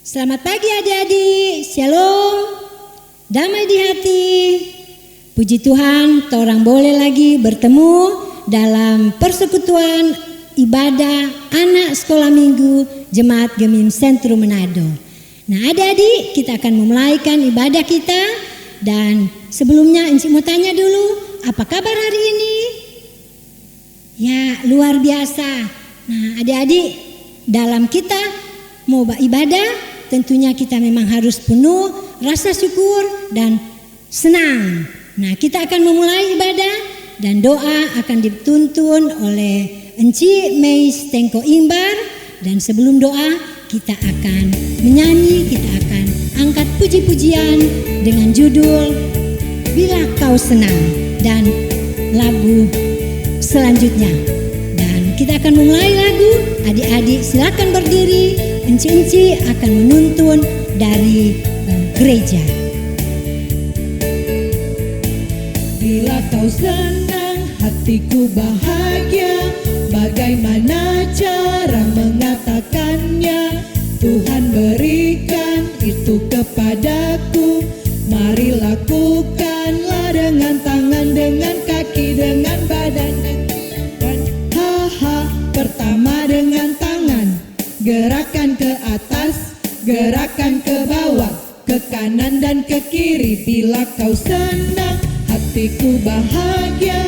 Selamat pagi adik-adik, shalom, damai di hati. Puji Tuhan, orang boleh lagi bertemu dalam persekutuan ibadah anak sekolah minggu Jemaat Gemim Sentrum Manado. Nah adik-adik, kita akan memulaikan ibadah kita. Dan sebelumnya Enci mau tanya dulu, apa kabar hari ini? Ya luar biasa. Nah adik-adik, dalam kita mau ibadah tentunya kita memang harus penuh rasa syukur dan senang. Nah kita akan memulai ibadah dan doa akan dituntun oleh Enci Mei Tengko Imbar. Dan sebelum doa kita akan menyanyi, kita akan angkat puji-pujian dengan judul Bila Kau Senang dan lagu selanjutnya. Dan kita akan memulai lagu, adik-adik silakan berdiri. Enci akan menuntun dari gereja. Bila kau senang, hatiku bahagia. Bagaimana cara mengatakannya? Tuhan berikan itu kepadaku. Mari lakukanlah dengan tangan, dengan kaki, dengan badan. Pertama dengan tangan, gerakan ke atas, gerakan ke bawah, ke kanan dan ke kiri. Bila kau senang, hatiku bahagia.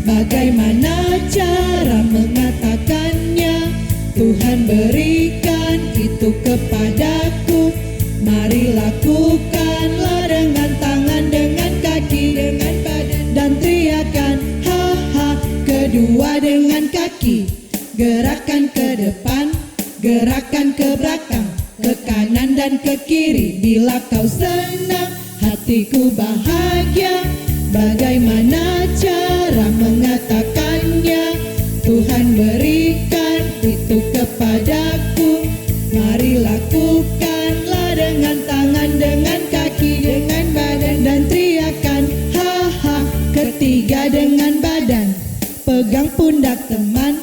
Bagaimana cara mengatakannya? Tuhan berikan itu kepadaku. Mari lakukanlah dengan tangan, dengan kaki, dengan badan. Dan teriakan ha-ha, kedua dengan kaki. Gerakan ke depan, gerakan ke belakang, ke kanan dan ke kiri. Bila kau senang, hatiku bahagia. Bagaimana cara mengatakannya? Tuhan berikan itu kepadaku. Mari lakukanlah dengan tangan, dengan kaki, dengan badan. Dan teriakan ha-ha, ketiga dengan badan. Pegang pundak teman,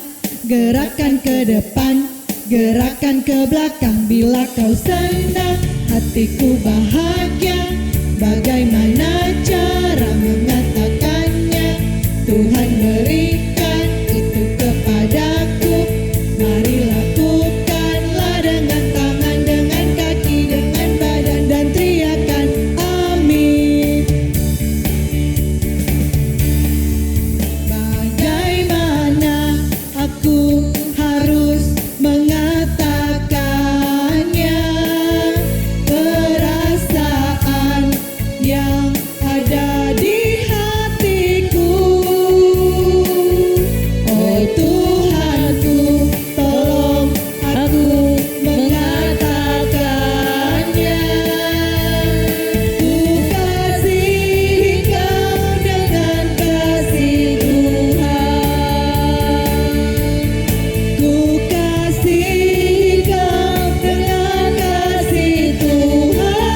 gerakan ke depan, gerakan ke belakang. Bila kau senang, hatiku bahagia. Bagaimana cara mengatakannya? Tuhan berikan itu kepadaku. Mari lakukanlah dengan tangan, dengan kaki, dengan badan. Dan teriakan amin. Bagaimana aku harus mengatakannya? Perasaan yang ada di hatiku. Oh Tuhanku, tolong aku mengatakannya. Ku kasihi Kau dengan kasih Tuhan. Ku kasihi Kau dengan kasih Tuhan.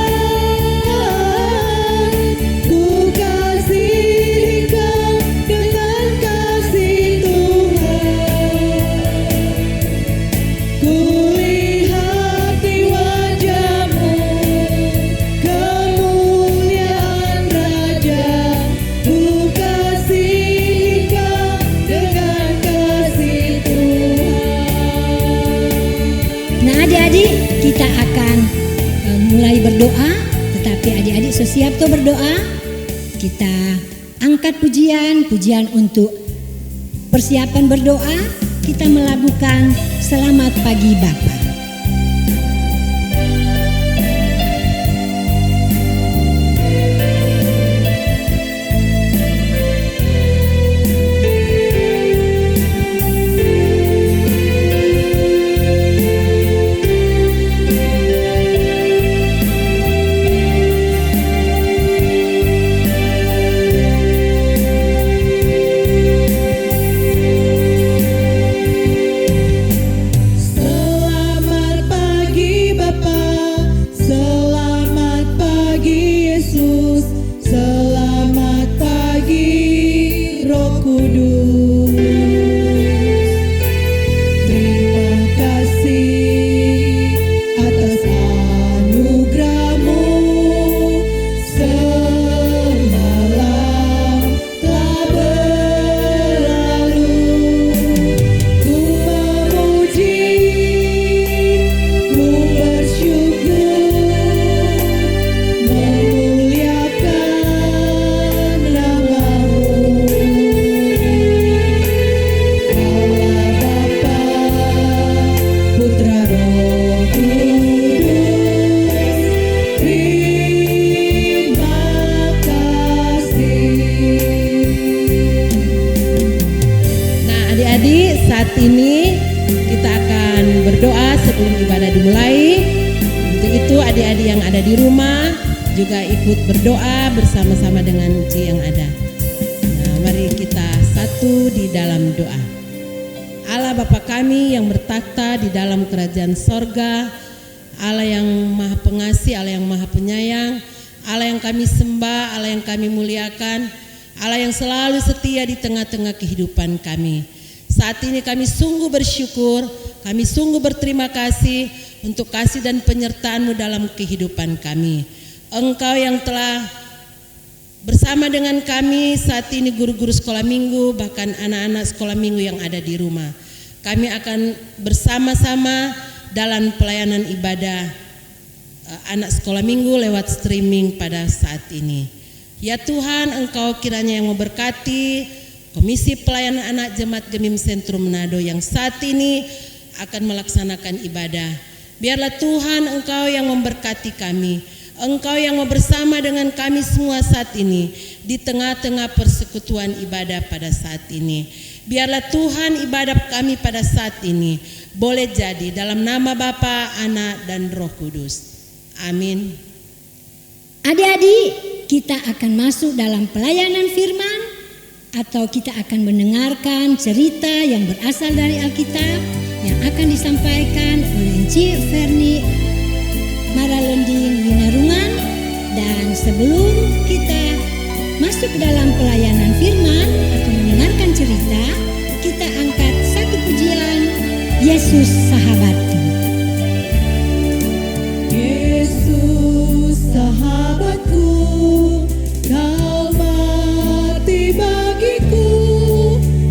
Ku kasihi Kau dengan kasih Tuhan. Ku lihat di wajah-Mu kemuliaan Raja. Ku kasihi Kau dengan kasih Tuhan. Nah adik-adik kita akan mulai berdoa. Tetapi adik-adik sesiap tuh berdoa. Kita angkat pujian untuk persiapan berdoa. Kita melakukan selamat pagi Bapa. Selamat itu adik-adik yang ada di rumah juga ikut berdoa bersama-sama dengan Ci yang ada. Nah, mari kita satu di dalam doa. Allah Bapa kami yang bertakhta di dalam kerajaan sorga, Allah yang maha pengasih, Allah yang maha penyayang, Allah yang kami sembah, Allah yang kami muliakan, Allah yang selalu setia di tengah-tengah kehidupan kami. Saat ini kami sungguh bersyukur, kami sungguh berterima kasih untuk kasih dan penyertaan-Mu dalam kehidupan kami. Engkau yang telah bersama dengan kami saat ini, guru-guru sekolah minggu, bahkan anak-anak sekolah minggu yang ada di rumah. Kami akan bersama-sama dalam pelayanan ibadah anak sekolah minggu lewat streaming pada saat ini. Ya Tuhan, Engkau kiranya yang memberkati Komisi Pelayanan Anak Jemaat Gemim Sentrum Manado yang saat ini akan melaksanakan ibadah. Biarlah Tuhan Engkau yang memberkati kami, Engkau yang mau bersama dengan kami semua saat ini di tengah-tengah persekutuan ibadah pada saat ini. Biarlah Tuhan ibadah kami pada saat ini boleh jadi dalam nama Bapa, Anak, dan Roh Kudus. Amin. Adik-adik, kita akan masuk dalam pelayanan firman atau kita akan mendengarkan cerita yang berasal dari Alkitab yang akan disampaikan oleh Encik Ferni Maralending Winarungan. Dan sebelum kita masuk ke dalam pelayanan firman atau mendengarkan cerita, kita angkat satu pujian, Yesus Sahabatku. Yesus sahabatku, Kau mati bagiku,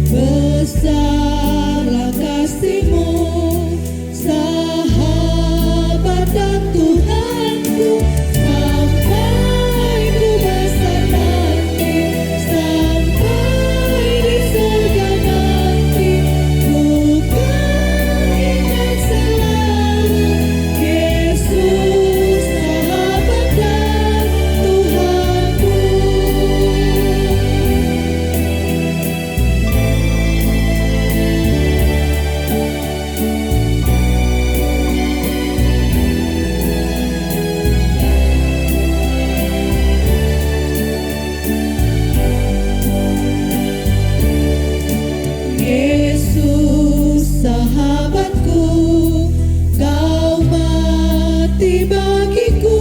besarlah kasih-Mu, sahabat dan Tuhanku, sampai ku besar nanti, sampai di surga nanti, ku kan ingat selalu Yesus sahabat dan Tuhanku. Yesus sahabatku, Kau mati bagiku,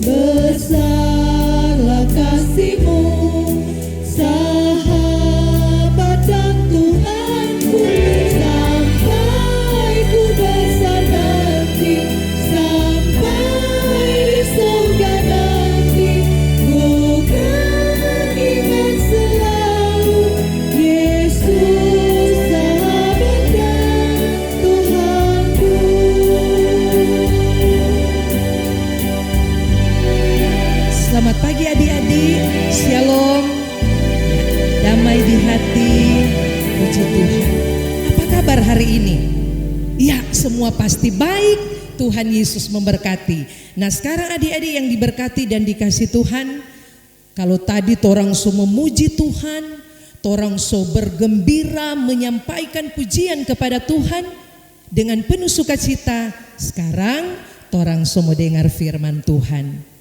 besarlah kasih-Mu, sahabat dan Tuhanku, sampai ku besar nanti, sampai di surga nanti, ku kan ingat selalu Yesus sahabat dan Tuhanku. Selamat pagi adik-adik, shalom, damai di hati, puji Tuhan. Apa kabar hari ini? Ya, semua pasti baik, Tuhan Yesus memberkati. Nah sekarang adik-adik yang diberkati dan dikasih Tuhan, kalau tadi torang so memuji Tuhan, torang so bergembira menyampaikan pujian kepada Tuhan dengan penuh sukacita, sekarang torang so mau dengar firman Tuhan.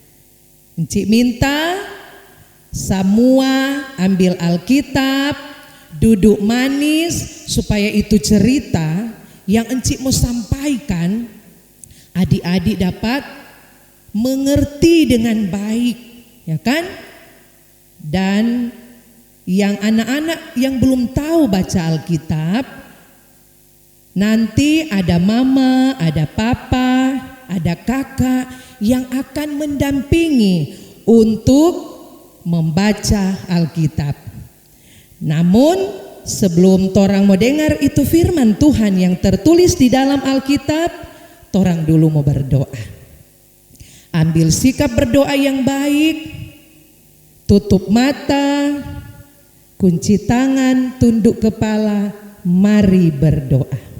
Encik minta semua ambil Alkitab, duduk manis, supaya itu cerita yang Encik mau sampaikan adik-adik dapat mengerti dengan baik, ya kan? Dan yang anak-anak yang belum tahu baca Alkitab, nanti ada mama, ada papa, ada kakak yang akan mendampingi untuk membaca Alkitab. Namun sebelum torang mau dengar itu firman Tuhan yang tertulis di dalam Alkitab, torang dulu mau berdoa. Ambil sikap berdoa yang baik, tutup mata, kunci tangan, tunduk kepala, mari berdoa.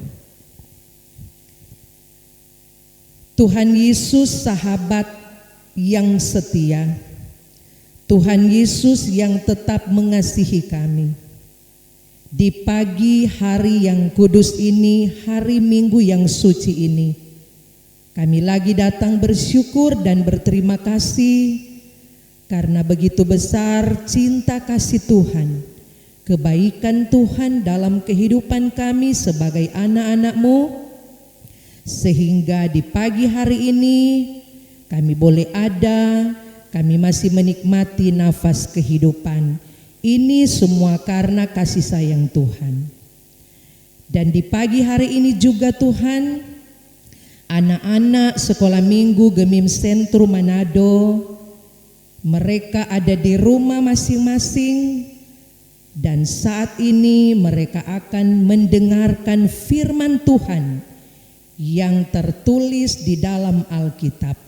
Tuhan Yesus sahabat yang setia, Tuhan Yesus yang tetap mengasihi kami. Di pagi hari yang kudus ini, hari Minggu yang suci ini, Kami lagi datang bersyukur dan berterima kasih karena begitu besar cinta kasih Tuhan, kebaikan Tuhan dalam kehidupan kami sebagai anak-anak-Mu, sehingga di pagi hari ini kami boleh ada, kami masih menikmati nafas kehidupan. Ini semua karena kasih sayang Tuhan. Dan di pagi hari ini juga Tuhan, anak-anak sekolah minggu Gemim Sentrum Manado, mereka ada di rumah masing-masing dan saat ini mereka akan mendengarkan firman Tuhan yang tertulis di dalam Alkitab.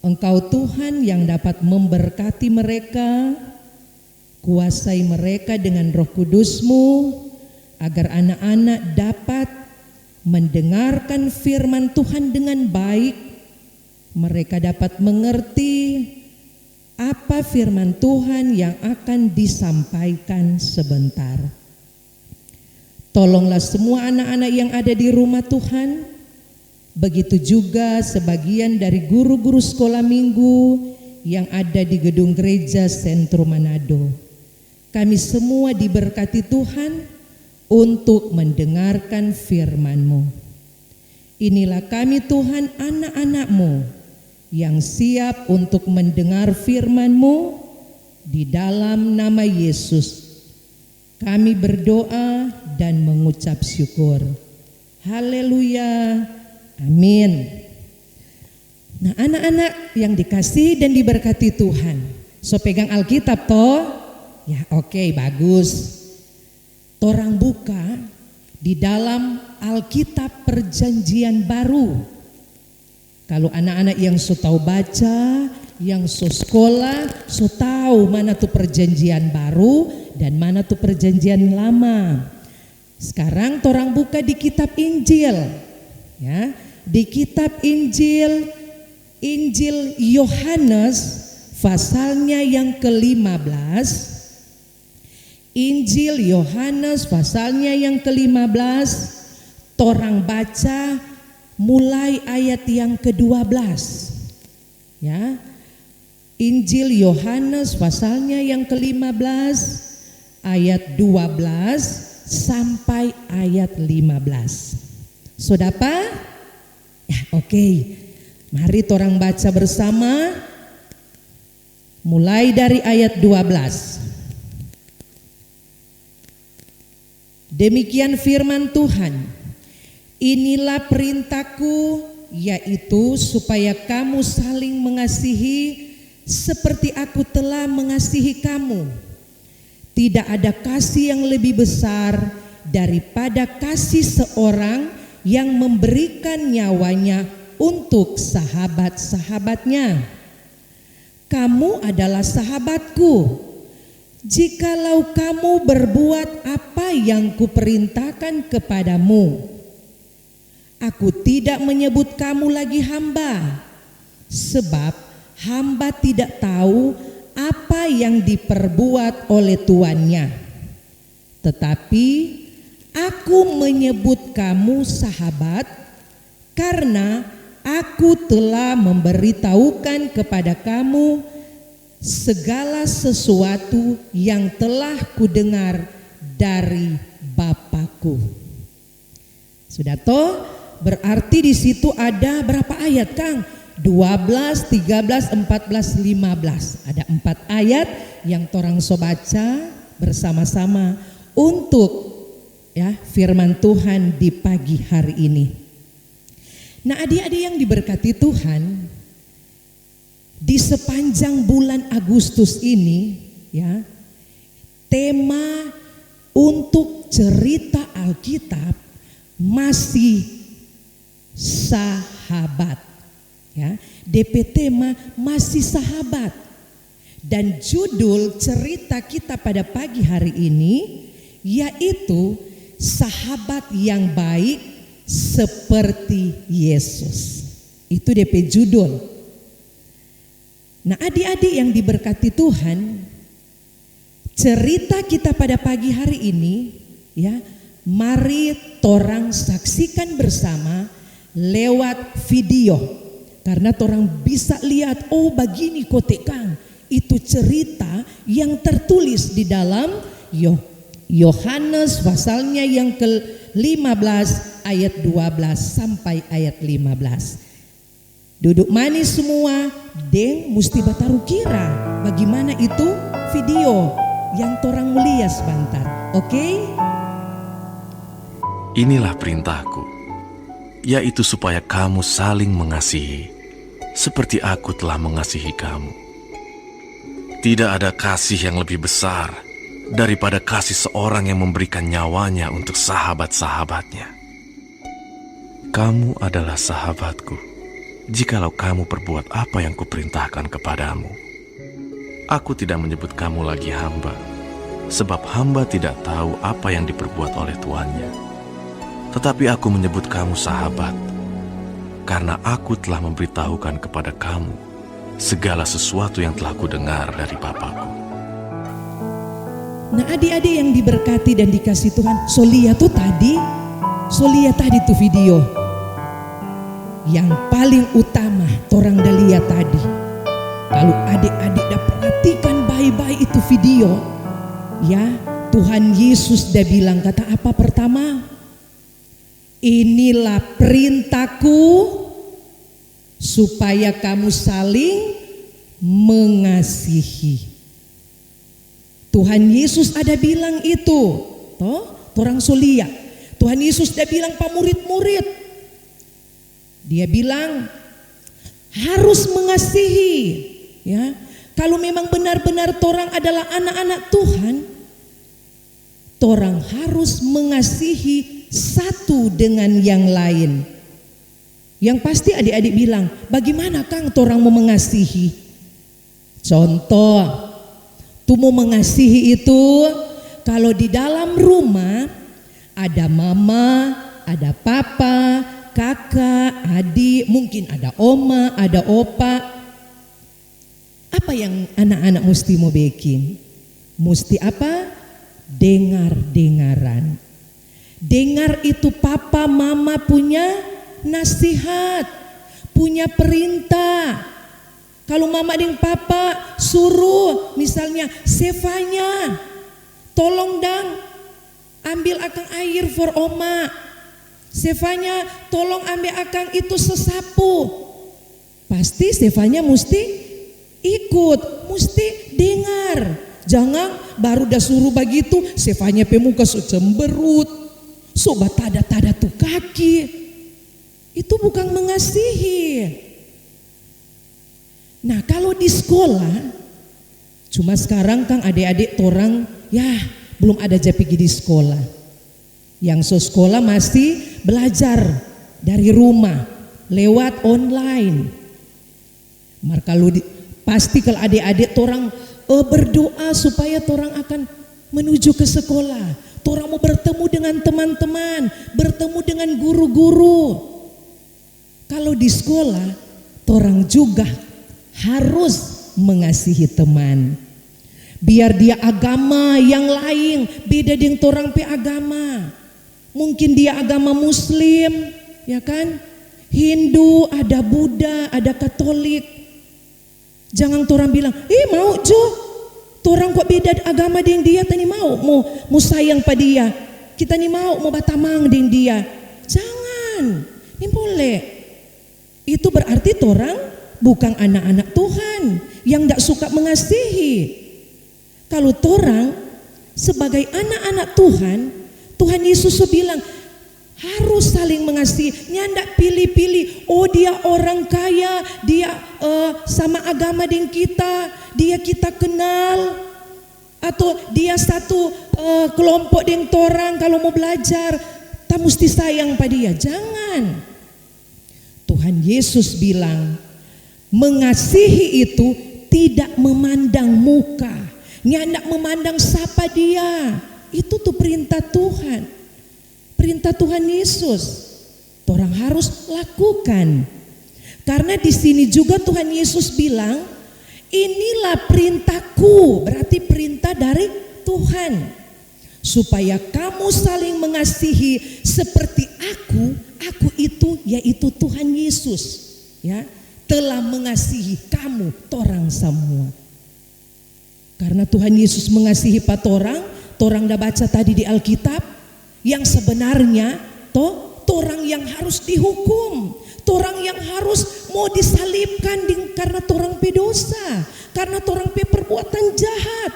Engkau Tuhan yang dapat memberkati mereka, kuasai mereka dengan Roh Kudus-Mu, agar anak-anak dapat mendengarkan firman Tuhan dengan baik. Mereka dapat mengerti apa firman Tuhan yang akan disampaikan sebentar. Tolonglah semua anak-anak yang ada di rumah Tuhan, begitu juga sebagian dari guru-guru sekolah minggu yang ada di gedung gereja Sentrum Manado. Kami semua diberkati Tuhan untuk mendengarkan firman-Mu. Inilah kami Tuhan, anak-anak-Mu yang siap untuk mendengar firman-Mu. Di dalam nama Yesus kami berdoa dan mengucap syukur. Haleluya, amin. Nah, anak-anak yang dikasihi dan diberkati Tuhan, so pegang Alkitab toh? Ya, oke, bagus. Torang buka di dalam Alkitab Perjanjian Baru. Kalau anak-anak yang so tahu baca, yang so sekolah, so tahu mana tuh Perjanjian Baru dan mana tuh Perjanjian Lama. Sekarang torang buka di kitab Injil, ya, di kitab Injil Yohanes pasalnya yang ke-15. Injil Yohanes pasalnya yang ke-15, torang baca mulai ayat yang ke-12. Ya. Injil Yohanes pasalnya yang ke-15 ayat 12 sampai ayat 15. So dapat? Ya, oke. Mari torang baca bersama mulai dari ayat 12. Demikian firman Tuhan, inilah perintahku, yaitu supaya kamu saling mengasihi seperti aku telah mengasihi kamu. Tidak ada kasih yang lebih besar daripada kasih seorang yang memberikan nyawanya untuk sahabat-sahabatnya. Kamu adalah sahabatku jikalau kamu berbuat apa yang kuperintahkan kepadamu. Aku tidak menyebut kamu lagi hamba, sebab hamba tidak tahu apa yang diperbuat oleh tuannya. Tetapi aku menyebut kamu sahabat, karena aku telah memberitahukan kepada kamu segala sesuatu yang telah kudengar dari Bapakku. Sudah toh? Berarti di situ ada berapa ayat, Kang? 12, 13, 14, 15. Ada 4 ayat yang torang so baca bersama-sama untuk ya firman Tuhan di pagi hari ini. Nah, adik-adik yang diberkati Tuhan, di sepanjang bulan Agustus ini ya, tema untuk cerita Alkitab masih sahabat. Ya, DP tema masih sahabat. Dan judul cerita kita pada pagi hari ini yaitu sahabat yang baik seperti Yesus. Itu DP judul. Nah, adik-adik yang diberkati Tuhan, cerita kita pada pagi hari ini ya, mari torang saksikan bersama lewat video. Karena orang bisa lihat, oh begini kote Kang. Itu cerita yang tertulis di dalam Yohanes pasalnya yang ke-15 ayat 12 sampai ayat 15. Duduk manis semua, deng mesti bataru kira bagaimana itu video yang torang mulia sebentar. Oke? Inilah perintahku, yaitu supaya kamu saling mengasihi, seperti aku telah mengasihi kamu. Tidak ada kasih yang lebih besar daripada kasih seorang yang memberikan nyawanya untuk sahabat-sahabatnya. Kamu adalah sahabatku, jikalau kamu perbuat apa yang kuperintahkan kepadamu. Aku tidak menyebut kamu lagi hamba, sebab hamba tidak tahu apa yang diperbuat oleh tuannya. Tetapi aku menyebut kamu sahabat, karena aku telah memberitahukan kepada kamu segala sesuatu yang telah kudengar dari Bapakku. Nah, adik-adik yang diberkati dan dikasih Tuhan, so lihat tadi tuh video. Yang paling utama orang dah lihat tadi. Kalau adik-adik dah perhatikan baik-baik itu video, ya, Tuhan Yesus dah bilang kata apa pertama? Inilah perintahku supaya kamu saling mengasihi. Tuhan Yesus ada bilang itu, toh, orang solia. Tuhan Yesus dia bilang pak murid-murid, dia bilang harus mengasihi, ya. Kalau memang benar-benar torang adalah anak-anak Tuhan, torang harus mengasihi satu dengan yang lain. Yang pasti adik-adik bilang, bagaimana Kang torang mau mengasihi? Contoh, tuh mau mengasihi itu kalau di dalam rumah ada mama, ada papa, kakak, adik, mungkin ada oma, ada opa. Apa yang anak-anak mesti mau bikin? Mesti apa? Dengar-dengaran. Dengar itu papa, mama punya nasihat, punya perintah. Kalau mama dan papa suruh, misalnya Sevanya, tolong dang ambil akang air for oma. Sevanya tolong ambil akang itu sesapu. Pasti Sevanya mesti ikut, mesti dengar. Jangan baru dah suruh begitu, Sevanya pemuka so cemberut, so batada-tada tuh kaki. Itu bukan mengasihi. Nah, kalau di sekolah, cuma sekarang Kang adik-adik torang ya belum ada pergi di sekolah. Yang so sekolah masih belajar dari rumah lewat online. Maka pasti kalau adik-adik torang berdoa supaya torang akan menuju ke sekolah. Torang mau bertemu dengan teman-teman, bertemu dengan guru-guru. Kalau di sekolah, orang juga harus mengasihi teman. Biar dia agama yang lain, beda dengan orang pe agama. Mungkin dia agama Muslim, ya kan? Hindu, ada Buddha, ada Katolik. Jangan orang bilang, mau Jo, orang kok beda agama dengan dia, tani mau sayang pada dia. Kita nih mau batamang dengan dia. Jangan, ini boleh. Itu berarti orang bukan anak-anak Tuhan yang tidak suka mengasihi. Kalau orang sebagai anak-anak Tuhan, Tuhan Yesus bilang harus saling mengasihi. Nyandak pilih-pilih. Oh dia orang kaya, dia sama agama dengan kita, dia kita kenal, atau dia satu kelompok dengan orang. Kalau mau belajar, kita mesti sayang pada dia. Jangan. Tuhan Yesus bilang, mengasihi itu tidak memandang muka, nyandak memandang siapa dia. Itu tuh perintah Tuhan, perintah Tuhan Yesus. Orang harus lakukan. Karena di sini juga Tuhan Yesus bilang, inilah perintahku, berarti perintah dari Tuhan, supaya kamu saling mengasihi seperti aku itu yaitu Tuhan Yesus ya telah mengasihi kamu torang semua. Karena Tuhan Yesus mengasihi patorang, torang dah baca tadi di Alkitab, yang sebenarnya torang yang harus dihukum, torang yang harus mau disalibkan karena torang pedosa, karena torang pe perbuatan jahat.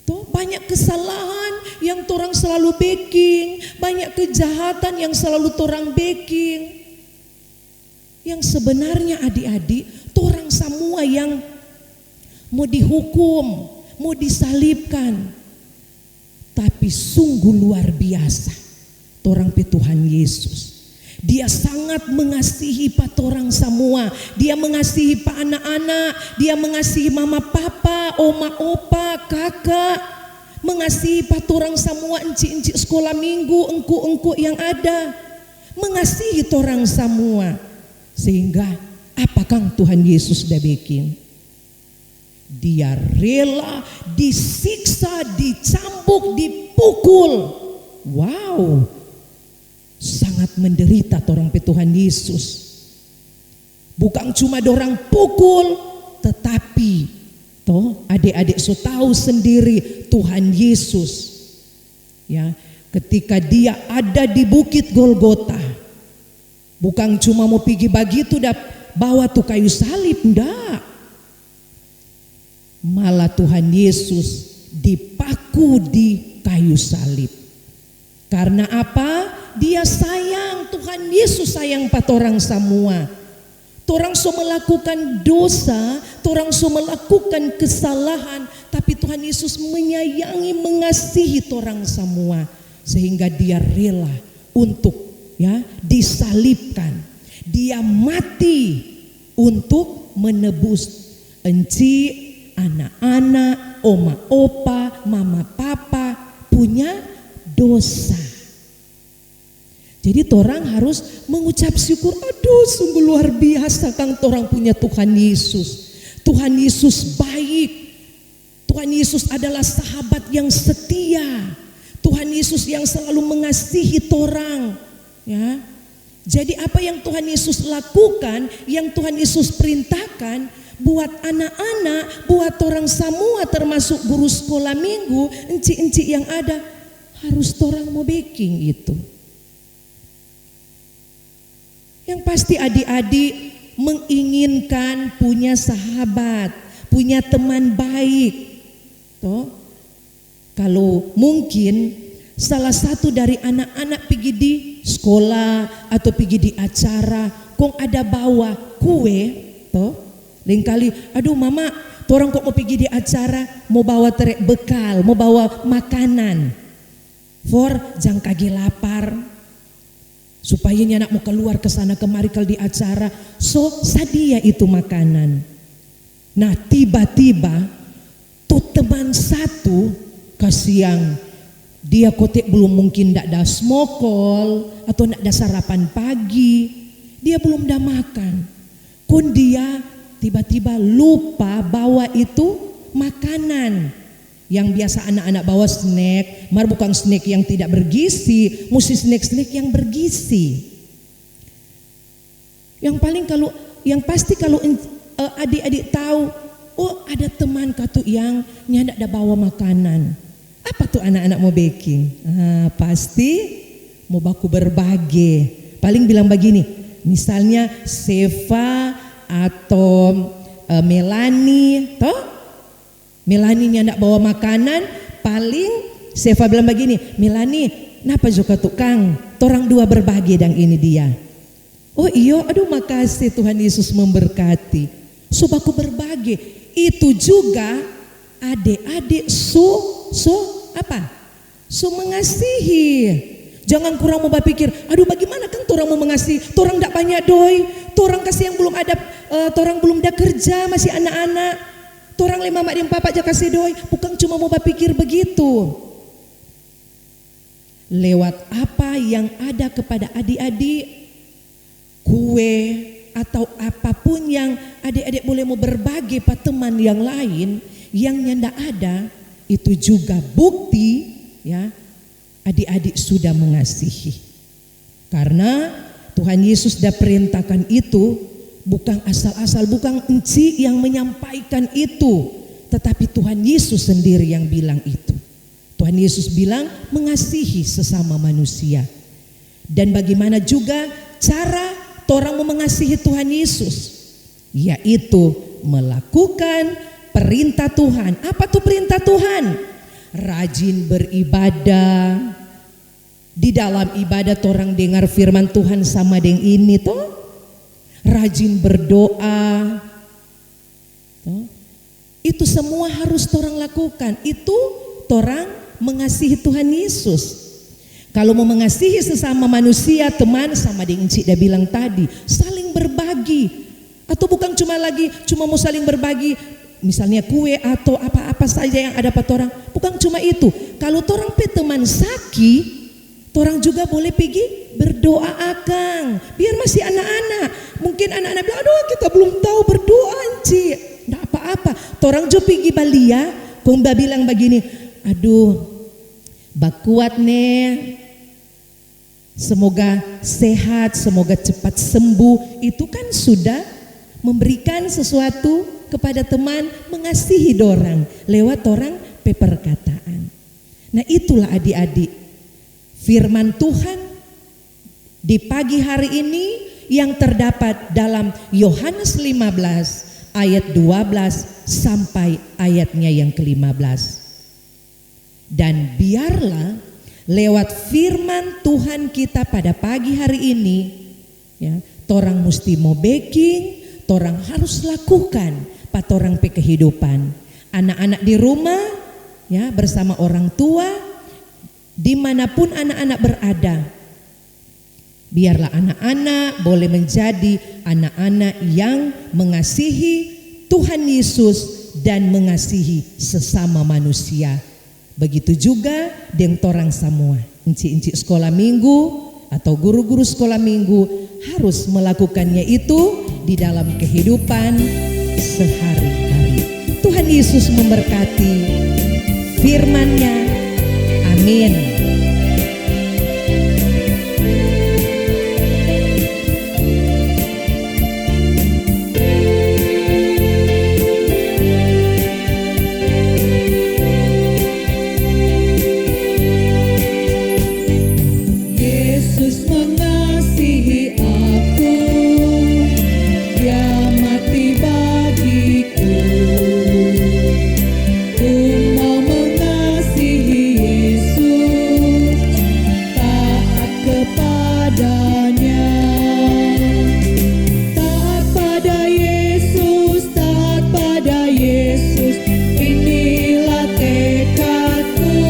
Banyak kesalahan yang torang selalu baking, banyak kejahatan yang selalu torang baking. Yang sebenarnya adik-adik, torang semua yang mau dihukum, mau disalibkan. Tapi sungguh luar biasa torang pe Tuhan Yesus. Dia sangat mengasihi patorang semua. Dia mengasihi pa anak-anak, dia mengasihi mama papa, oma opa, kakak. Mengasihi patorang semua enci-enci sekolah minggu, engku-engku yang ada. Mengasihi torang semua. Sehingga apakah Tuhan Yesus dah bikin? Dia rela disiksa, dicambuk, dipukul. Wow, sangat menderita torang pe Tuhan Yesus. Bukan cuma dorang pukul, tetapi adik-adik so tahu sendiri Tuhan Yesus ya ketika dia ada di bukit Golgota, bukan cuma mau pergi begitu dah bawa tuh kayu salib, enggak. Malah Tuhan Yesus dipaku di kayu salib. Karena apa? Dia sayang, Tuhan Yesus sayang patorang semua. Torang so melakukan dosa, torang so melakukan kesalahan, tapi Tuhan Yesus menyayangi, mengasihi torang semua, sehingga dia rela untuk disalibkan. Dia mati untuk menebus enci, anak-anak, oma opa, mama papa punya dosa. Jadi torang harus mengucap syukur, aduh sungguh luar biasa kang torang punya Tuhan Yesus. Tuhan Yesus baik. Tuhan Yesus adalah sahabat yang setia. Tuhan Yesus yang selalu mengasihi torang. Ya. Jadi apa yang Tuhan Yesus lakukan, yang Tuhan Yesus perintahkan buat anak-anak, buat orang semua termasuk guru sekolah minggu, enci-enci yang ada, harus torang mau baking itu. Yang pasti adik-adik menginginkan punya sahabat, punya teman baik. Kalau mungkin salah satu dari anak-anak pergi di sekolah atau pergi di acara, kong ada bawa kue, lain kali, aduh mama, torang kok mau pergi di acara, mau bawa terek bekal, mau bawa makanan, for jangan kagi lapar. Supaya anak mau keluar ke sana kemari kalau di acara, so sadia itu makanan. Nah tiba-tiba tuh teman satu kasiang dia kotek belum mungkin ndak ada smokol atau ndak ada sarapan pagi, dia belum ada makan. Kun dia tiba-tiba lupa bawa itu makanan. Yang biasa anak-anak bawa snack, mar bukan snack yang tidak bergizi, mesti snack-snack yang bergizi. Yang pasti kalau adik-adik tahu, oh ada teman katu yang nyandak ada bawa makanan. Apa tuh anak-anak mau baking? Pasti mau baku berbagi. Paling bilang begini, misalnya Seva atau Melani, Melani nyandak bawa makanan, paling Seva bilang begini, Melani, napa juga tukang, torang dua berbagi dan ini dia. Oh iyo, aduh makasih Tuhan Yesus memberkati. So baku berbagi, itu juga adik-adik so mengasihi. Jangan kurang mau berpikir, aduh bagaimana kan torang mau mengasihi, torang tak banyak doi, torang kasih yang belum ada, torang belum ada kerja, masih anak-anak. Torang lima mak dan papa aja kasih doi, bukan cuma mau berpikir begitu. Lewat apa yang ada kepada adik-adik, kue atau apapun yang adik-adik boleh mau berbagi pada teman yang lain yang nyanda ada, itu juga bukti ya, adik-adik sudah mengasihi. Karena Tuhan Yesus sudah perintahkan itu, bukan asal-asal, bukan enci yang menyampaikan itu, tetapi Tuhan Yesus sendiri yang bilang itu. Tuhan Yesus bilang mengasihi sesama manusia. Dan bagaimana juga cara orang mengasihi Tuhan Yesus, yaitu melakukan perintah Tuhan. Apa tuh perintah Tuhan? Rajin beribadah. Di dalam ibadat orang dengar firman Tuhan sama dengan ini toh. Rajin berdoa. Toh. Itu semua harus orang lakukan. Itu orang mengasihi Tuhan Yesus. Kalau mau mengasihi sesama manusia, teman, sama dengan Cik dah bilang tadi, saling berbagi. Atau bukan cuma mau saling berbagi, misalnya kue atau apa-apa saja yang ada pada orang. Bukan cuma itu. Kalau orang pe teman sakit, orang juga boleh pergi berdoa akang. Biar masih anak-anak. Mungkin anak-anak bilang, aduh kita belum tahu berdoa Cik. Nggak apa-apa. Orang juga pergi balia, kumba bilang begini, aduh bakuat nih. Semoga sehat, semoga cepat sembuh. Itu kan sudah memberikan sesuatu kepada teman, mengasihi dorang lewat orang perkataan. Nah itulah adik-adik firman Tuhan di pagi hari ini yang terdapat dalam Yohanes 15 ayat 12 sampai ayatnya yang ke-15. Dan biarlah lewat firman Tuhan kita pada pagi hari ini, ya, torang mesti mau baking, torang harus lakukan pada orang pe kehidupan. Anak-anak di rumah, ya, bersama orang tua, dimanapun anak-anak berada, biarlah anak-anak boleh menjadi anak-anak yang mengasihi Tuhan Yesus dan mengasihi sesama manusia. Begitu juga dengan orang semua, encik-encik sekolah minggu atau guru-guru sekolah minggu harus melakukannya itu di dalam kehidupan sehari-hari. Tuhan Yesus memberkati firman-Nya. Amin. Yesus mengasihi aku, Dia mati bagiku. Ku mau mengasihi Yesus, taat kepadanya. Taat pada Yesus, taat pada Yesus, inilah tekadku.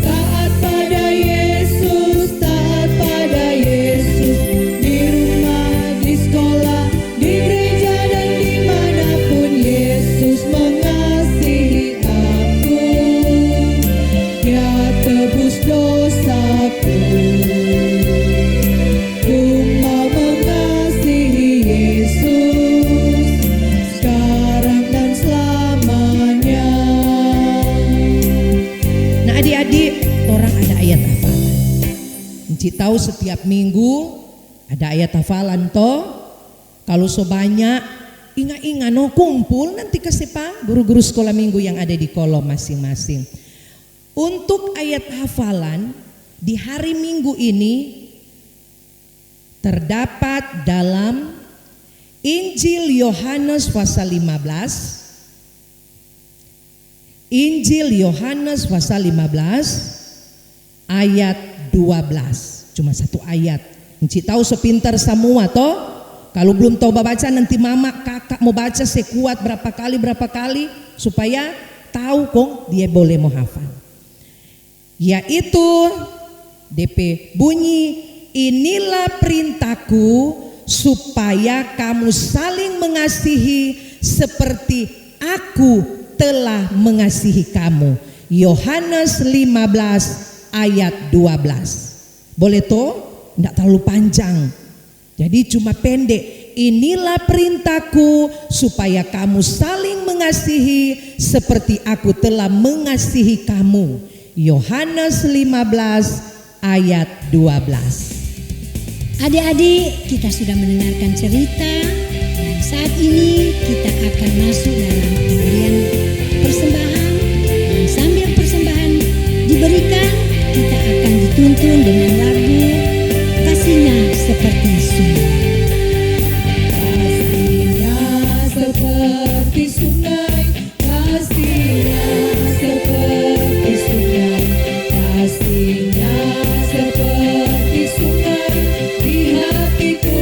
Taat pada Yesus, taat pada Yesus, di rumah, di sekolah, di gereja dan dimanapun. Yesus mengasihi aku, Dia tebus dosaku. Ku mau mengasihi Yesus, sekarang dan selamanya. Nah adik-adik, orang ada ayat hafalan. Encik tahu setiap minggu ada ayat hafalan toh. Kalau sebanyak, ingat-ingat no kumpul nanti kasih pak guru-guru sekolah minggu yang ada di kolom masing-masing. Untuk ayat hafalan di hari Minggu ini terdapat dalam Injil Yohanes pasal 15. Injil Yohanes pasal 15 ayat 12. Cuma satu ayat. Encik tahu sepintar semua toh. Kalau belum tahu baca nanti mama kakak mau baca sekuat berapa kali supaya tahu kong dia boleh mau hafal. Yaitu DP bunyi, inilah perintahku supaya kamu saling mengasihi seperti aku telah mengasihi kamu. Yohanes 15 ayat 12. Boleh toh? Tidak terlalu panjang. Jadi cuma pendek. Inilah perintahku supaya kamu saling mengasihi mengasihi seperti aku telah mengasihi kamu. Yohanes 15 ayat 12. Adik-adik, kita sudah mendengarkan cerita dan saat ini kita akan masuk dalam pemberian persembahan. Dan sambil persembahan diberikan, kita akan dituntun dengan lagu Kasihnya Seperti Sungai. Kasihnya seperti sungai, kasihnya seperti sungai, kasihnya seperti sungai di hatiku.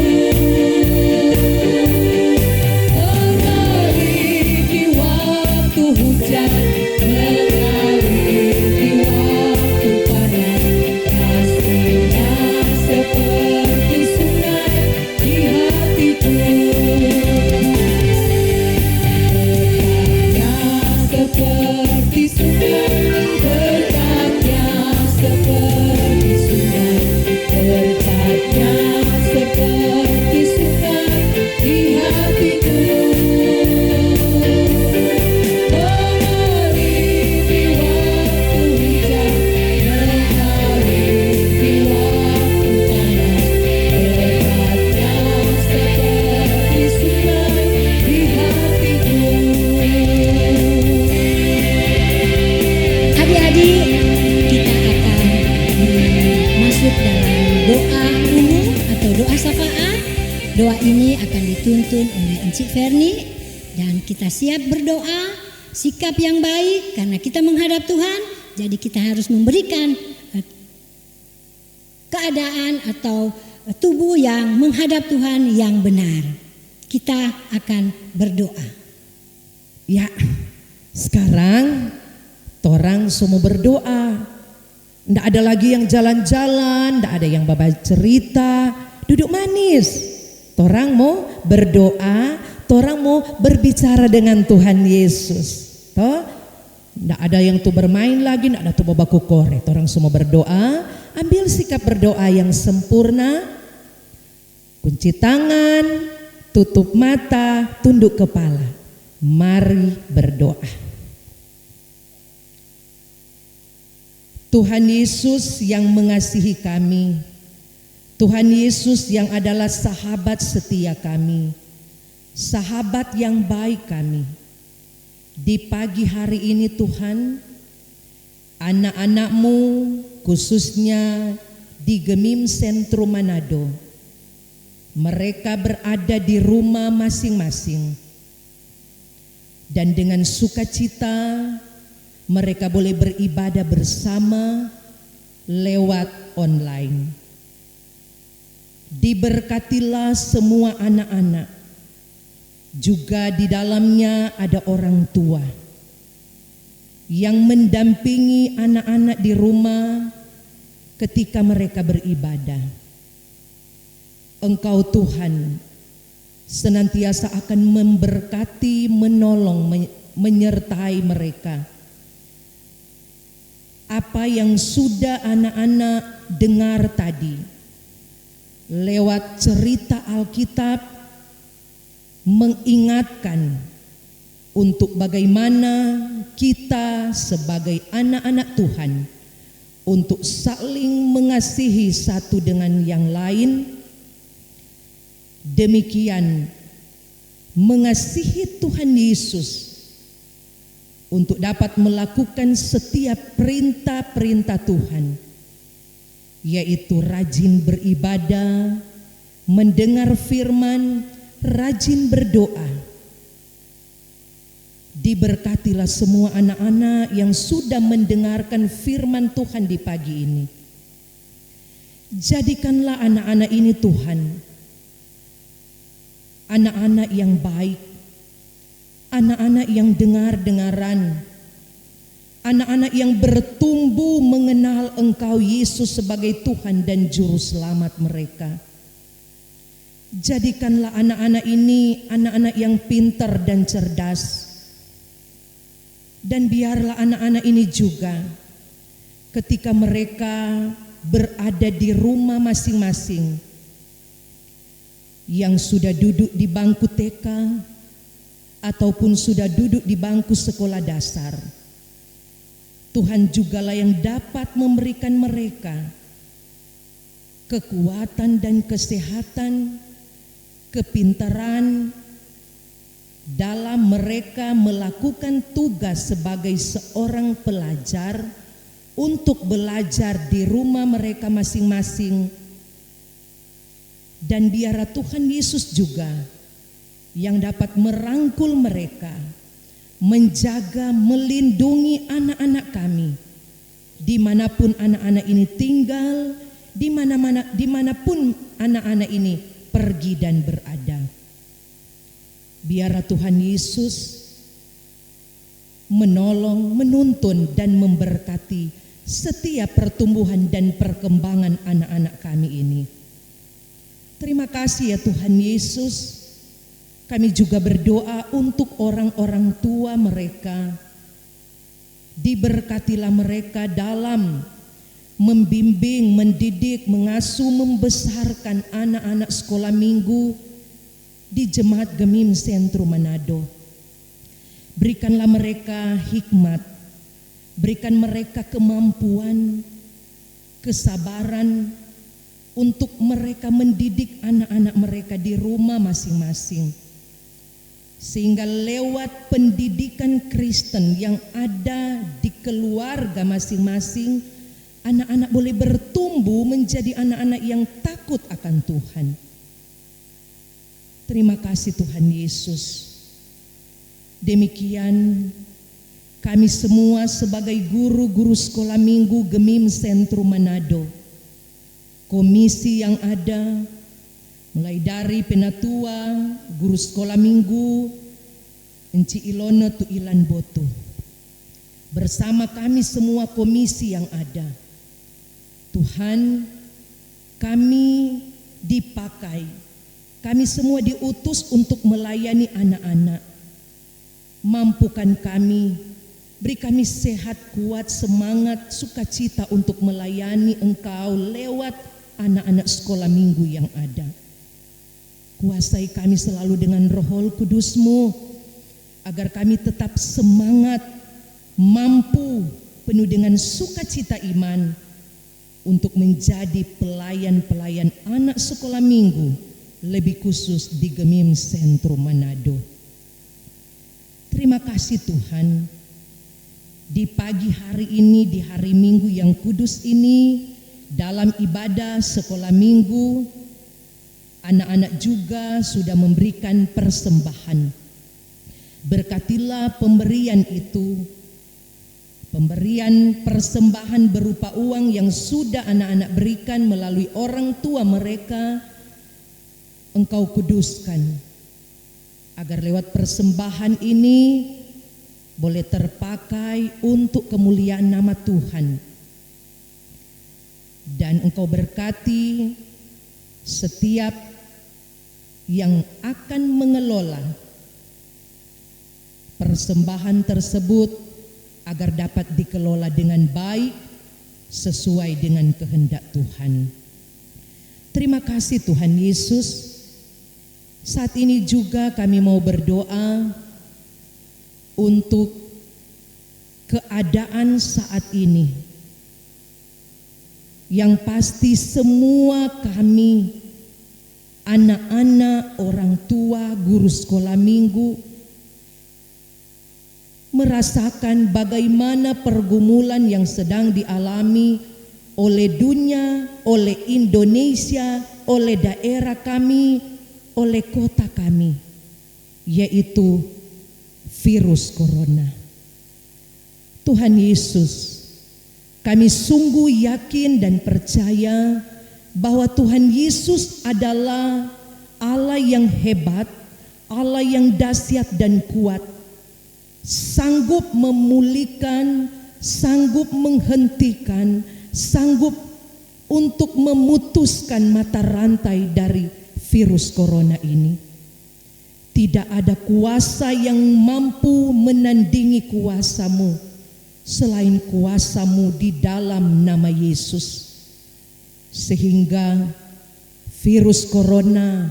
Mengalir di waktu hujan, mengalir di waktu panas, kasihnya seperti sungai di hatiku. Seperti sungai, berkatnya seperti sungai, berkatnya seperti sungai di hatiku. Mengalir di waktu hujan, mengalir di waktu panas, berkatnya seperti sungai di hatiku. Adik-adik, kita akan masuk dalam doa umum atau doa syafaat. Doa ini akan dituntun oleh Encik Ferni dan kita siap berdoa, sikap yang baik karena kita menghadap Tuhan. Jadi kita harus memberikan keadaan atau tubuh yang menghadap Tuhan yang benar. Kita akan berdoa. Ya, sekarang torang semua berdoa. Ndak ada lagi yang jalan-jalan, ndak ada yang bawa cerita, duduk manis. Torang mau berdoa, torang mau berbicara dengan Tuhan Yesus. Toh, ndak ada yang tuh bermain lagi, ndak ada tuh bawa kore. Torang semua berdoa, ambil sikap berdoa yang sempurna. Kunci tangan, tutup mata, tunduk kepala. Mari berdoa. Tuhan Yesus yang mengasihi kami, Tuhan Yesus yang adalah sahabat setia kami, sahabat yang baik kami. Di pagi hari ini Tuhan, anak-anak-Mu khususnya di Gemim Sentrum Manado, mereka berada di rumah masing-masing dan dengan sukacita mereka boleh beribadah bersama lewat online. Diberkatilah semua anak-anak. Juga di dalamnya ada orang tua yang mendampingi anak-anak di rumah ketika mereka beribadah. Engkau Tuhan senantiasa akan memberkati, menolong, menyertai mereka. Apa yang sudah anak-anak dengar tadi lewat cerita Alkitab mengingatkan untuk bagaimana kita sebagai anak-anak Tuhan untuk saling mengasihi satu dengan yang lain. Demikian mengasihi Tuhan Yesus untuk dapat melakukan setiap perintah-perintah Tuhan, yaitu rajin beribadah, mendengar firman, rajin berdoa. Diberkatilah semua anak-anak yang sudah mendengarkan firman Tuhan di pagi ini. Jadikanlah anak-anak ini Tuhan, anak-anak yang baik, anak-anak yang dengar-dengaran, anak-anak yang bertumbuh mengenal Engkau Yesus sebagai Tuhan dan Juru Selamat mereka. Jadikanlah anak-anak ini anak-anak yang pintar dan cerdas. Dan biarlah anak-anak ini juga ketika mereka berada di rumah masing-masing, yang sudah duduk di bangku TK, ataupun sudah duduk di bangku sekolah dasar. Tuhan jugalah yang dapat memberikan mereka kekuatan dan kesehatan, kepintaran dalam mereka melakukan tugas sebagai seorang pelajar untuk belajar di rumah mereka masing-masing. Dan biarlah Tuhan Yesus juga yang dapat merangkul mereka, menjaga, melindungi anak-anak kami, dimanapun anak-anak ini tinggal, dimanapun anak-anak ini pergi dan berada. Biarlah Tuhan Yesus menolong, menuntun dan memberkati setiap pertumbuhan dan perkembangan anak-anak kami ini. Terima kasih ya Tuhan Yesus. Kami juga berdoa untuk orang-orang tua mereka. Diberkatilah mereka dalam membimbing, mendidik, mengasuh, membesarkan anak-anak sekolah minggu di Jemaat Gemim Sentrum Manado. Berikanlah mereka hikmat, berikan mereka kemampuan, kesabaran untuk mereka mendidik anak-anak mereka di rumah masing-masing. Sehingga lewat pendidikan Kristen yang ada di keluarga masing-masing, anak-anak boleh bertumbuh menjadi anak-anak yang takut akan Tuhan. Terima kasih Tuhan Yesus. Demikian kami semua sebagai guru-guru sekolah minggu Gemim Sentrum Manado, komisi yang ada mulai dari penatua, guru sekolah minggu, Enci Ilona tu Ilan Boto, bersama kami semua komisi yang ada. Tuhan, kami dipakai, kami semua diutus untuk melayani anak-anak. Mampukan kami, beri kami sehat, kuat, semangat, sukacita untuk melayani Engkau lewat anak-anak sekolah minggu yang ada. Kuasai kami selalu dengan Roh Kudus-Mu, agar kami tetap semangat, mampu, penuh dengan sukacita iman untuk menjadi pelayan-pelayan anak sekolah minggu, lebih khusus di Gemim Sentrum Manado. Terima kasih Tuhan, di pagi hari ini, di hari Minggu yang kudus ini, dalam ibadah sekolah minggu, anak-anak juga sudah memberikan persembahan. Berkatilah pemberian itu, pemberian persembahan berupa uang yang sudah anak-anak berikan melalui orang tua mereka, Engkau kuduskan, agar lewat persembahan ini boleh terpakai untuk kemuliaan nama Tuhan. Dan Engkau berkati setiap yang akan mengelola persembahan tersebut agar dapat dikelola dengan baik sesuai dengan kehendak Tuhan. Terima kasih Tuhan Yesus. Saat ini juga kami mau berdoa untuk keadaan saat ini. Yang pasti semua kami, anak-anak, orang tua, guru sekolah minggu, merasakan bagaimana pergumulan yang sedang dialami oleh dunia, oleh Indonesia, oleh daerah kami, oleh kota kami, yaitu virus corona. Tuhan Yesus, kami sungguh yakin dan percaya bahwa Tuhan Yesus adalah Allah yang hebat, Allah yang dahsyat dan kuat, sanggup memulihkan, sanggup menghentikan, sanggup untuk memutuskan mata rantai dari virus corona ini. Tidak ada kuasa yang mampu menandingi kuasa-Mu selain kuasa-Mu di dalam nama Yesus. Sehingga virus corona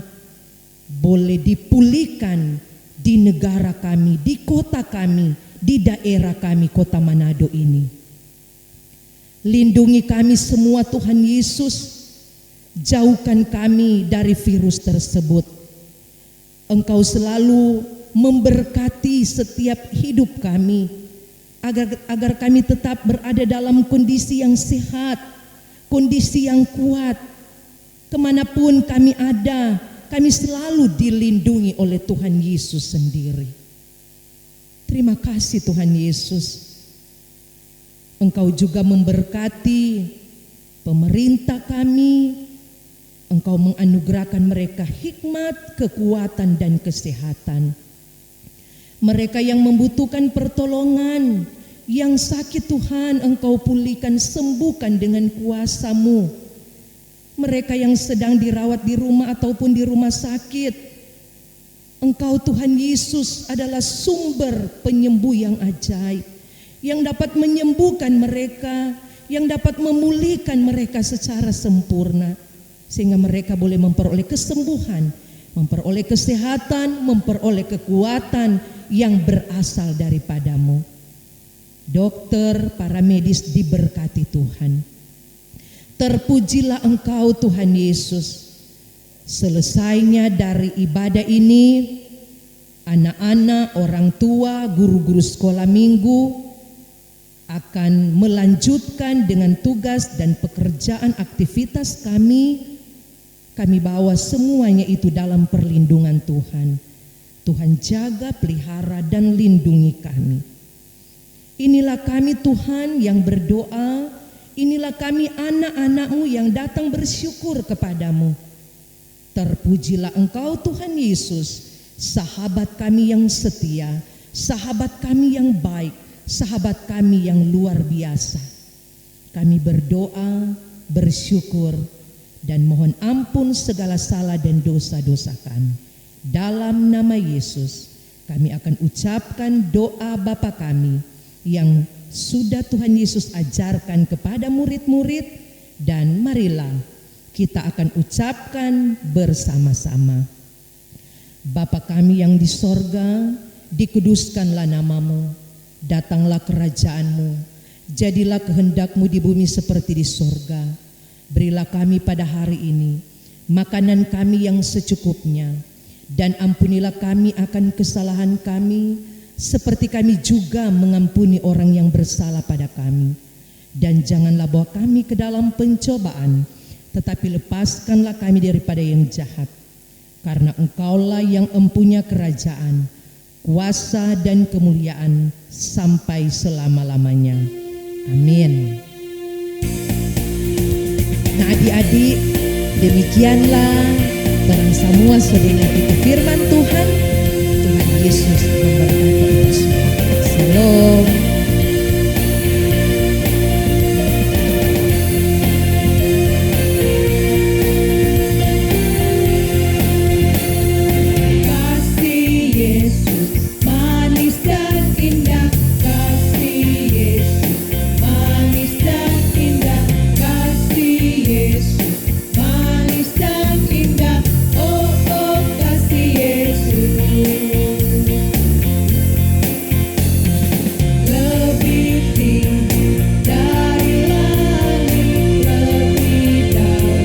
boleh dipulihkan, di negara kami, di kota kami, di daerah kami, kota Manado ini. Lindungi kami semua Tuhan Yesus, jauhkan kami dari virus tersebut. Engkau selalu memberkati setiap hidup kami, agar kami tetap berada dalam kondisi yang sehat, kondisi yang kuat. Kemanapun kami ada, kami selalu dilindungi oleh Tuhan Yesus sendiri. Terima kasih Tuhan Yesus. Engkau juga memberkati pemerintah kami. Engkau menganugerahkan mereka hikmat, kekuatan, dan kesehatan. Mereka yang membutuhkan pertolongan, yang sakit Tuhan Engkau pulihkan, sembuhkan dengan kuasa-Mu. Mereka yang sedang dirawat di rumah ataupun di rumah sakit, Engkau Tuhan Yesus adalah sumber penyembuh yang ajaib, yang dapat menyembuhkan mereka, yang dapat memulihkan mereka secara sempurna, sehingga mereka boleh memperoleh kesembuhan, memperoleh kesehatan, memperoleh kekuatan yang berasal daripada-Mu. Dokter, para medis diberkati Tuhan. Terpujilah Engkau Tuhan Yesus. Selesainya dari ibadah ini, anak-anak, orang tua, guru-guru sekolah minggu akan melanjutkan dengan tugas dan pekerjaan aktivitas kami. Kami bawa semuanya itu dalam perlindungan Tuhan. Tuhan jaga, pelihara, dan lindungi kami. Inilah kami Tuhan yang berdoa. Inilah kami anak-anak-Mu yang datang bersyukur kepadamu. Terpujilah Engkau Tuhan Yesus, sahabat kami yang setia, sahabat kami yang baik, sahabat kami yang luar biasa. Kami berdoa, bersyukur, dan mohon ampun segala salah dan dosa-dosa kami. Dalam nama Yesus, kami akan ucapkan doa Bapa kami yang sudah Tuhan Yesus ajarkan kepada murid-murid, dan marilah kita akan ucapkan bersama-sama. Bapa kami yang di sorga, dikuduskanlah nama-Mu, datanglah kerajaan-Mu, jadilah kehendak-Mu di bumi seperti di sorga. Berilah kami pada hari ini makanan kami yang secukupnya, dan ampunilah kami akan kesalahan kami, seperti kami juga mengampuni orang yang bersalah pada kami. Dan janganlah bawa kami ke dalam pencobaan, tetapi lepaskanlah kami daripada yang jahat. Karena Engkaulah yang empunya kerajaan, kuasa, dan kemuliaan sampai selama-lamanya. Amin. Nah adik-adik, demikianlah barang semua sedengar itu firman Tuhan. Tuhan Yesus memberkati kita semua. Shalom. Kasih Yesus manis dan indah, kasih Yesus manis dan indah, kasih Yesus manis dan indah, oh oh kasih Yesus. Lebih tinggi dari langit, lebih dalam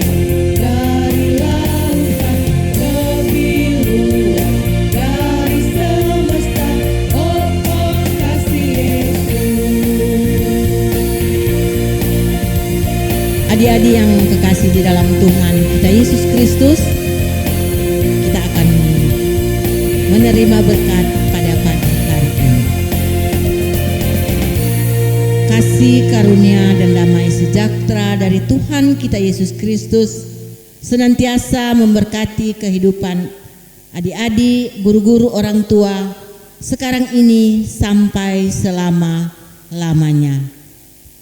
dari lautan, lebih luas dari semesta, oh oh kasih Yesus. Adik-adik yang kekasih di dalam Tuhan kita Yesus Kristus, kita akan menerima berkat pada pagi hari ini. Kasih karunia dan damai sejahtera dari Tuhan kita Yesus Kristus senantiasa memberkati kehidupan adik-adik, guru-guru, orang tua sekarang ini sampai selama-lamanya.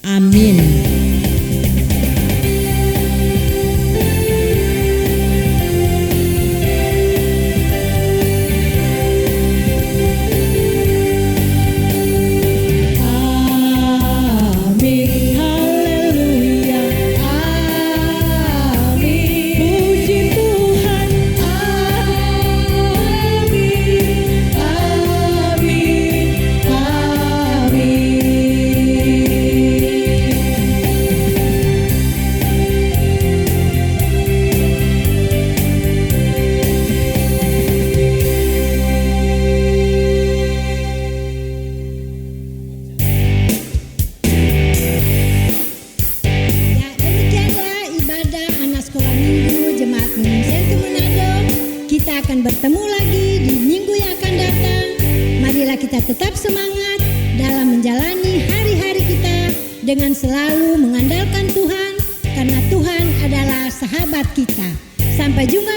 Amin. Amin, haleluya, amin, puji Tuhan, amin, bertemu lagi di minggu yang akan datang. Marilah kita tetap semangat dalam menjalani hari-hari kita dengan selalu mengandalkan Tuhan, karena Tuhan adalah sahabat kita. Sampai jumpa